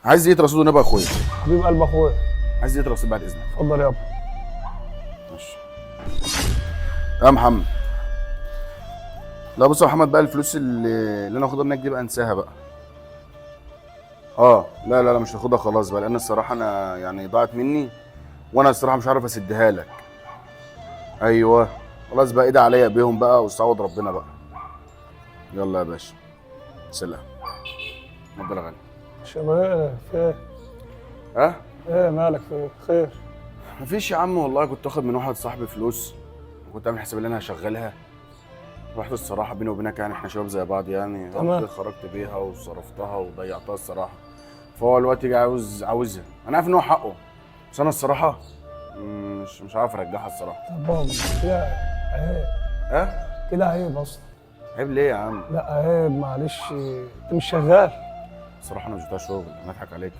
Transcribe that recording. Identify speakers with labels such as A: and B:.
A: عايز ايه رصيد ونبقى اخويا؟
B: حبيب قلب اخويا.
A: عايز ايه رصيد بعد اذنك؟
B: اتفضل يابا.
A: ماشي يا محمد. لا بص يا محمد بقى، الفلوس اللي انا هاخدها منك دي بقى انساها بقى. لا مش هاخدها خلاص بقى، لان الصراحه انا يعني ضاعت مني، وانا الصراحه مش عارف اسدها لك. ايوه خلاص بقى، ايدي عليا بيهم بقى، واستعوض ربنا بقى. يلا يا باشا، سلام. اتفضل يا غالي.
B: شباب في ايه؟
A: ها؟
B: ايه مالك في ايه؟ خير.
A: مفيش يا عم والله، كنت واخد من واحد صاحبي فلوس، وكنت عامل حساب ان انا هشغلها. رحت الصراحه بيني وبينك يعني احنا شباب زي بعض يعني،
B: تمام.
A: رحت خرجت بيها وصرفتها وضيعتها الصراحه. فهو دلوقتي جاي عاوزها، انا عارف ان هو حقه، بس انا الصراحه مش عارف ارجعها الصراحه.
B: طب بابا كده عيب.
A: ها؟
B: كده عيب اصلا.
A: عيب ليه يا عم؟
B: لا عيب معلش، انت مش شغال.
A: الصراحه انا مش بتاع شغل، انا اضحك عليك.